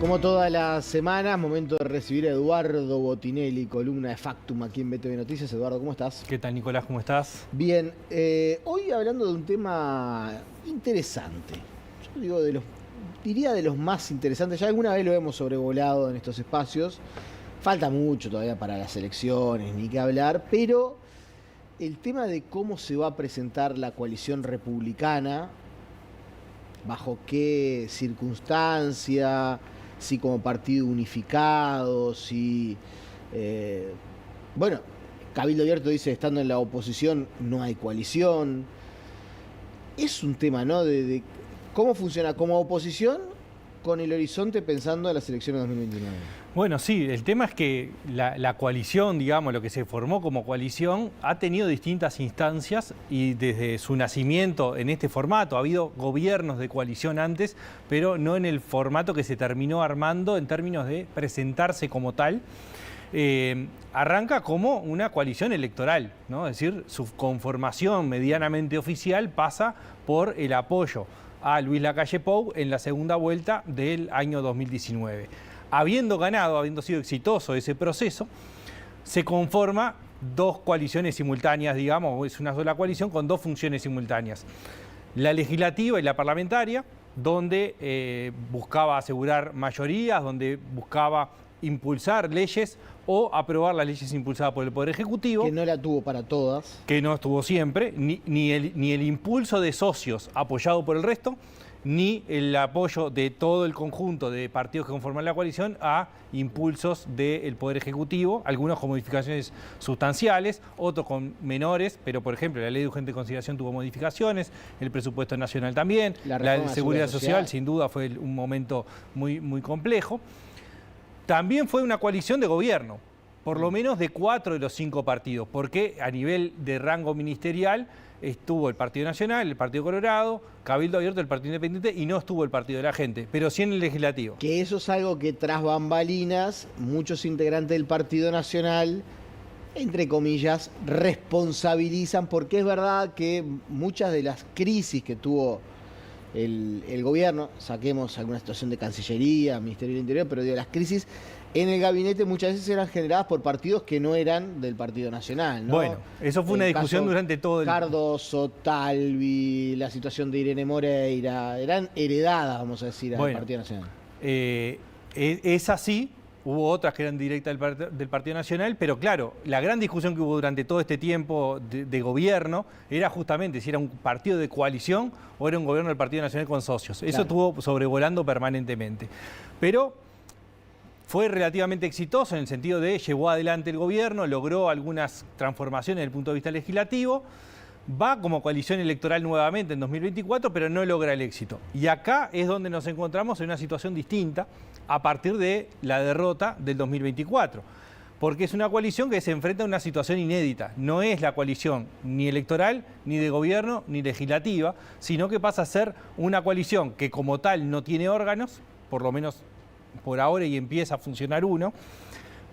Como todas las semanas, momento de recibir a Eduardo Botinelli, columna de Factum aquí en BTV Noticias. Eduardo, ¿cómo estás? ¿Qué tal, Nicolás? ¿Cómo estás? Bien, hoy hablando de un tema interesante. Yo digo, diría de los más interesantes. Ya alguna vez lo hemos sobrevolado en estos espacios. Falta mucho todavía para las elecciones, ni qué hablar, pero el tema de cómo se va a presentar la coalición republicana, bajo qué circunstancia, si como partido unificado, si... bueno, Cabildo Abierto dice, estando en la oposición no hay coalición. Es un tema, ¿no? De cómo funciona como oposición con el horizonte pensando en las elecciones de 2029. Bueno, sí, el tema es que la coalición, digamos, lo que se formó como coalición, ha tenido distintas instancias y desde su nacimiento en este formato, ha habido gobiernos de coalición antes, pero no en el formato que se terminó armando en términos de presentarse como tal. Arranca como una coalición electoral, ¿no? Es decir, su conformación medianamente oficial pasa por el apoyo a Luis Lacalle Pou en la segunda vuelta del año 2019. Habiendo ganado, habiendo sido exitoso ese proceso, se conforma dos coaliciones simultáneas, digamos, es una sola coalición con dos funciones simultáneas. La legislativa y la parlamentaria, donde buscaba asegurar mayorías, donde buscaba impulsar leyes o aprobar las leyes impulsadas por el Poder Ejecutivo. Que no la tuvo para todas. Que no estuvo siempre, ni el impulso de socios apoyado por el resto, ni el apoyo de todo el conjunto de partidos que conforman la coalición a impulsos del Poder Ejecutivo, algunos con modificaciones sustanciales, otros con menores, pero por ejemplo la Ley de Urgente Consideración tuvo modificaciones, el presupuesto nacional también, la Seguridad Social sin duda fue un momento muy, muy complejo. También fue una coalición de gobierno, por lo menos de 4 de los 5 partidos, porque a nivel de rango ministerial estuvo el Partido Nacional, el Partido Colorado, Cabildo Abierto, el Partido Independiente y no estuvo el Partido de la Gente, pero sí en el legislativo. Que eso es algo que tras bambalinas muchos integrantes del Partido Nacional, entre comillas, responsabilizan, porque es verdad que muchas de las crisis que tuvo el gobierno, saquemos alguna situación de Cancillería, Ministerio del Interior, pero digo, las crisis en el gabinete muchas veces eran generadas por partidos que no eran del Partido Nacional, ¿no? Bueno, eso fue una discusión durante todo el... Cardoso, Talvi, la situación de Irene Moreira, eran heredadas, vamos a decir, al Partido Nacional. Es así. Hubo otras que eran directas del Partido Nacional, pero claro, la gran discusión que hubo durante todo este tiempo de gobierno era justamente si era un partido de coalición o era un gobierno del Partido Nacional con socios. Eso estuvo sobrevolando permanentemente. Pero fue relativamente exitoso en el sentido de llevó adelante el gobierno, logró algunas transformaciones desde el punto de vista legislativo, va como coalición electoral nuevamente en 2024, pero no logra el éxito. Y acá es donde nos encontramos en una situación distinta a partir de la derrota del 2024. Porque es una coalición que se enfrenta a una situación inédita. No es la coalición ni electoral, ni de gobierno, ni legislativa, sino que pasa a ser una coalición que como tal no tiene órganos, por lo menos por ahora, y empieza a funcionar uno,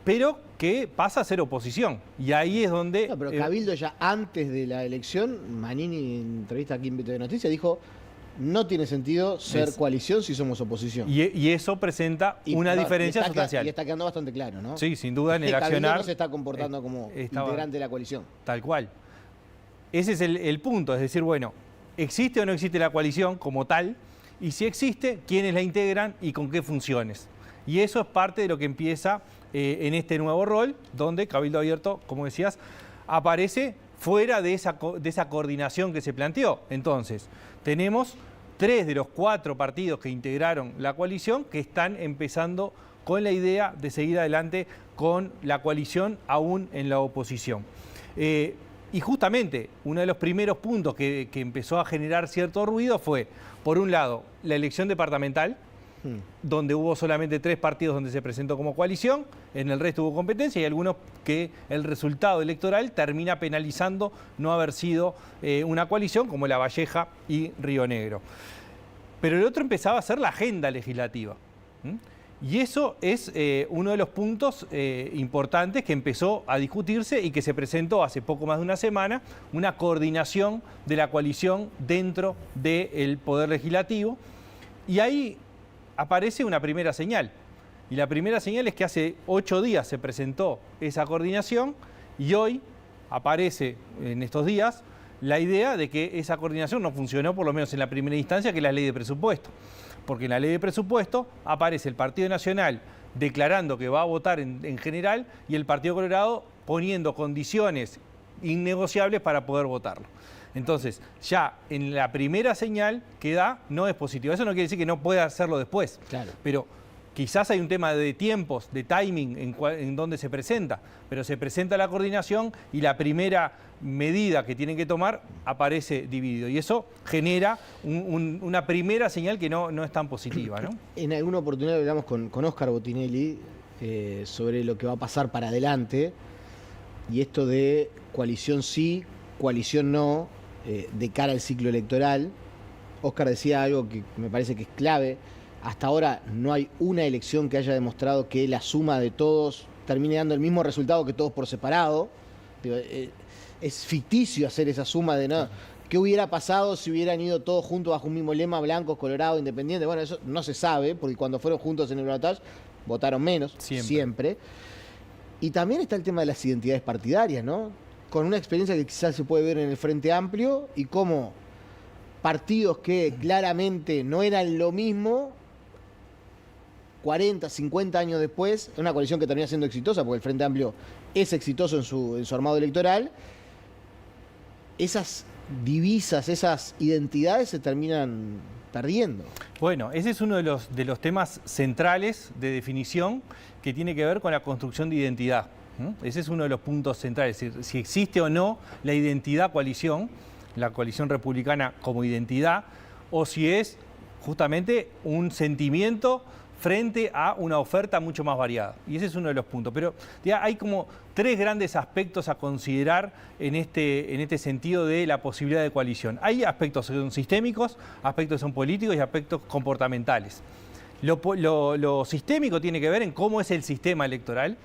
pero que pasa a ser oposición. Y ahí es donde... No, pero Cabildo ya antes de la elección, Manini en entrevista aquí en BTV Noticias dijo, no tiene sentido ser coalición si somos oposición. Y eso presenta una diferencia sustancial. Y está quedando bastante claro, ¿no? Sí, sin duda en el accionar... Cabildo no se está comportando como integrante de la coalición. Tal cual. Ese es el punto, es decir, bueno, ¿existe o no existe la coalición como tal? Y si existe, ¿quiénes la integran y con qué funciones? Y eso es parte de lo que empieza en este nuevo rol, donde Cabildo Abierto, como decías, aparece fuera de esa coordinación que se planteó. Entonces, tenemos 3 de los 4 partidos que integraron la coalición que están empezando con la idea de seguir adelante con la coalición aún en la oposición. Y justamente uno de los primeros puntos que empezó a generar cierto ruido fue, por un lado, la elección departamental, donde hubo solamente 3 partidos donde se presentó como coalición, en el resto hubo competencia y algunos que el resultado electoral termina penalizando no haber sido una coalición, como La Valleja y Río Negro. Pero el otro empezaba a ser la agenda legislativa. Y eso es uno de los puntos importantes que empezó a discutirse y que se presentó hace poco más de una semana, una coordinación de la coalición dentro del Poder Legislativo. Y ahí aparece una primera señal. Y la primera señal es que hace 8 días se presentó esa coordinación y hoy aparece en estos días la idea de que esa coordinación no funcionó, por lo menos en la primera instancia, que es la ley de presupuesto. Porque en la ley de presupuesto aparece el Partido Nacional declarando que va a votar en general y el Partido Colorado poniendo condiciones innegociables para poder votarlo. Entonces, ya en la primera señal que da no es positiva. Eso no quiere decir que no pueda hacerlo después. Claro. Pero quizás hay un tema de tiempos, de timing en donde se presenta, pero se presenta la coordinación y la primera medida que tienen que tomar aparece dividido. Y eso genera una primera señal que no es tan positiva, ¿no? En alguna oportunidad hablamos con Óscar Botinelli sobre lo que va a pasar para adelante y esto de coalición sí, coalición no, de cara al ciclo electoral. Óscar decía algo que me parece que es clave. Hasta ahora no hay una elección que haya demostrado que la suma de todos termine dando el mismo resultado que todos por separado. Es ficticio hacer esa suma de nada. ¿Qué hubiera pasado si hubieran ido todos juntos bajo un mismo lema, blancos, colorado, independiente? Bueno, eso no se sabe, porque cuando fueron juntos en el balotaje votaron menos, siempre. Y también está el tema de las identidades partidarias, ¿no? Con una experiencia que quizás se puede ver en el Frente Amplio y cómo partidos que claramente no eran lo mismo, 40, 50 años después, una coalición que termina siendo exitosa, porque el Frente Amplio es exitoso en su armado electoral, esas divisas, esas identidades se terminan perdiendo. Bueno, ese es uno de los temas centrales de definición que tiene que ver con la construcción de identidad. Ese es uno de los puntos centrales, es decir, si existe o no la identidad coalición, la coalición republicana como identidad, o si es justamente un sentimiento frente a una oferta mucho más variada. Y ese es uno de los puntos. Pero ya hay como 3 grandes aspectos a considerar en este sentido de la posibilidad de coalición. Hay aspectos que son sistémicos, aspectos que son políticos y aspectos comportamentales. Lo sistémico tiene que ver en cómo es el sistema electoral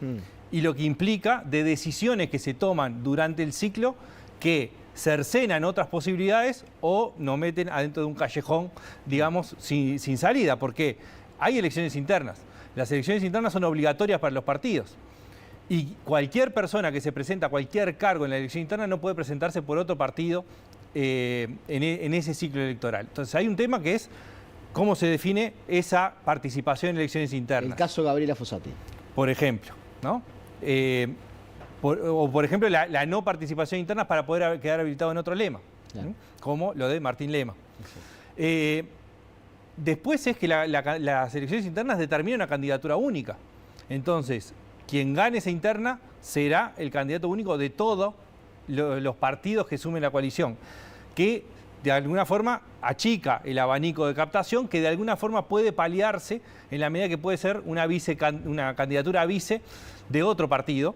y lo que implica de decisiones que se toman durante el ciclo que cercenan otras posibilidades o nos meten adentro de un callejón, digamos, sin salida, porque hay elecciones internas. Las elecciones internas son obligatorias para los partidos. Y cualquier persona que se presenta a cualquier cargo en la elección interna no puede presentarse por otro partido en ese ciclo electoral. Entonces hay un tema que es cómo se define esa participación en elecciones internas. El caso Gabriela Fossati. Por ejemplo, ¿no? Por ejemplo, la no participación interna para poder quedar habilitado en otro lema, claro, ¿no? Como lo de Martín Lema. Después es que las elecciones internas determinan una candidatura única. Entonces, quien gane esa interna será el candidato único de todos los partidos que sumen la coalición, que de alguna forma achica el abanico de captación, que de alguna forma puede paliarse en la medida que puede ser una candidatura a vice de otro partido,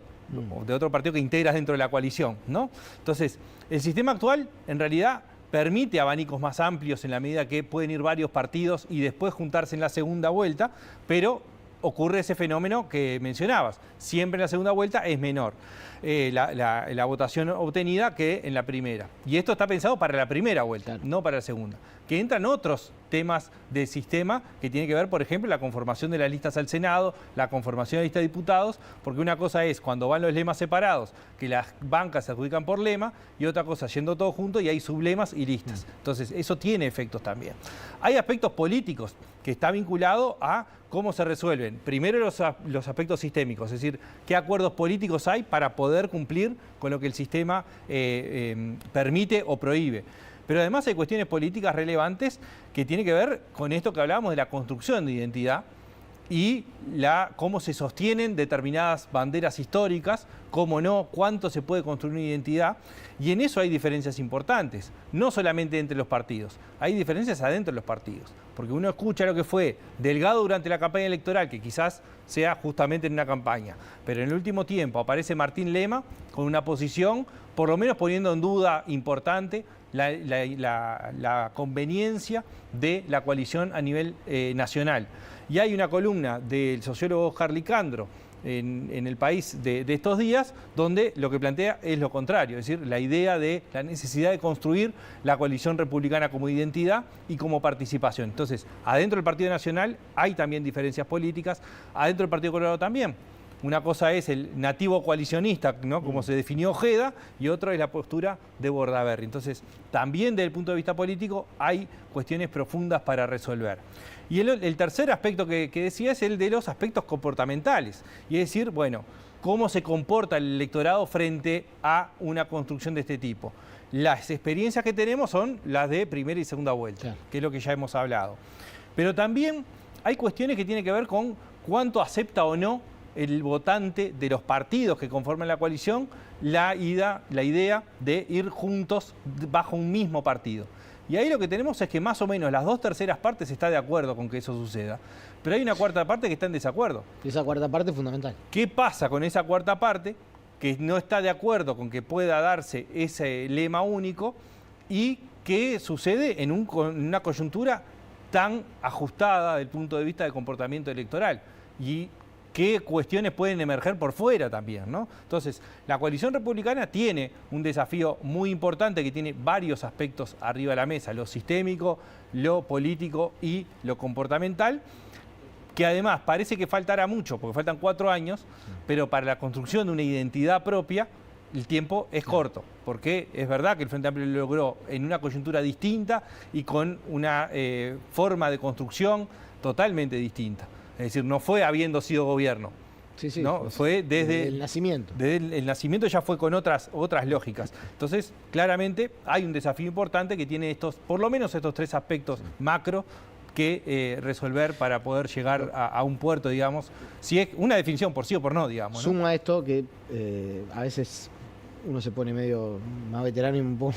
o de otro partido que integras dentro de la coalición, ¿no? Entonces, el sistema actual, en realidad, permite abanicos más amplios en la medida que pueden ir varios partidos y después juntarse en la segunda vuelta, pero ocurre ese fenómeno que mencionabas. Siempre en la segunda vuelta es menor la votación obtenida que en la primera. Y esto está pensado para la primera vuelta, claro, no para la segunda. Que entran otros temas del sistema que tiene que ver, por ejemplo, la conformación de las listas al Senado, la conformación de la lista de diputados, porque una cosa es cuando van los lemas separados, que las bancas se adjudican por lema, y otra cosa yendo todos juntos y hay sublemas y listas. Entonces, eso tiene efectos también. Hay aspectos políticos que está vinculado a cómo se resuelven. Primero los aspectos sistémicos, es decir, qué acuerdos políticos hay para poder cumplir con lo que el sistema permite o prohíbe. Pero además hay cuestiones políticas relevantes que tienen que ver con esto que hablábamos de la construcción de identidad y cómo se sostienen determinadas banderas históricas, cómo no, cuánto se puede construir una identidad. Y en eso hay diferencias importantes, no solamente entre los partidos, hay diferencias adentro de los partidos. Porque uno escucha lo que fue Delgado durante la campaña electoral, que quizás sea justamente en una campaña, pero en el último tiempo aparece Martín Lema con una posición, por lo menos poniendo en duda importante, la conveniencia de la coalición a nivel nacional. Y hay una columna del sociólogo Oscar Licandro en el país de estos días, donde lo que plantea es lo contrario, es decir, la idea de la necesidad de construir la coalición republicana como identidad y como participación. Entonces, adentro del Partido Nacional hay también diferencias políticas, adentro del Partido Colorado también. Una cosa es el nativo coalicionista, ¿no?, como se definió Ojeda, y otra es la postura de Bordaberry. Entonces, también desde el punto de vista político hay cuestiones profundas para resolver. Y el tercer aspecto que decía es el de los aspectos comportamentales. Y es decir, bueno, cómo se comporta el electorado frente a una construcción de este tipo. Las experiencias que tenemos son las de primera y segunda vuelta, claro, que es lo que ya hemos hablado. Pero también hay cuestiones que tienen que ver con cuánto acepta o no el votante de los partidos que conforman la coalición la idea de ir juntos bajo un mismo partido. Y ahí lo que tenemos es que más o menos las 2/3 partes está de acuerdo con que eso suceda, pero hay una cuarta parte que está en desacuerdo. Esa cuarta parte es fundamental. ¿Qué pasa con esa cuarta parte que no está de acuerdo con que pueda darse ese lema único y qué sucede en una coyuntura tan ajustada desde el punto de vista del comportamiento electoral? Y qué cuestiones pueden emerger por fuera también, ¿no? Entonces, la coalición republicana tiene un desafío muy importante que tiene varios aspectos arriba de la mesa, lo sistémico, lo político y lo comportamental, que además parece que faltará mucho, porque faltan 4 años, pero para la construcción de una identidad propia, el tiempo es corto, porque es verdad que el Frente Amplio lo logró en una coyuntura distinta y con una forma de construcción totalmente distinta. Es decir, no fue habiendo sido gobierno, sí, sí, ¿no? Fue desde el nacimiento. Desde el nacimiento ya fue con otras lógicas. Entonces, claramente hay un desafío importante que tiene por lo menos estos 3 aspectos macro que resolver para poder llegar a un puerto, digamos, si es una definición por sí o por no, digamos, ¿no? Suma esto que a veces uno se pone medio más veterano y un poco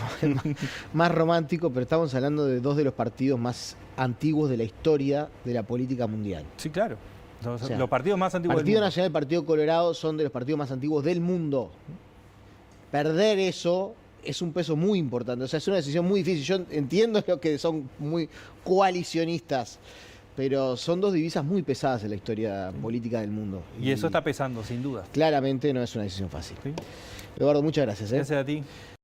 más romántico, pero estamos hablando de 2 de los partidos más antiguos de la historia de la política mundial. Sí, claro. O sea, los partidos más antiguos del Partido mundo. Nacional y el Partido Colorado son de los partidos más antiguos del mundo. Perder eso es un peso muy importante. O sea, es una decisión muy difícil. Yo entiendo lo que son muy coalicionistas, pero son 2 divisas muy pesadas en la historia política del mundo. Y eso está pesando, sin duda. Claramente no es una decisión fácil. ¿Sí? Eduardo, muchas gracias. Gracias a ti.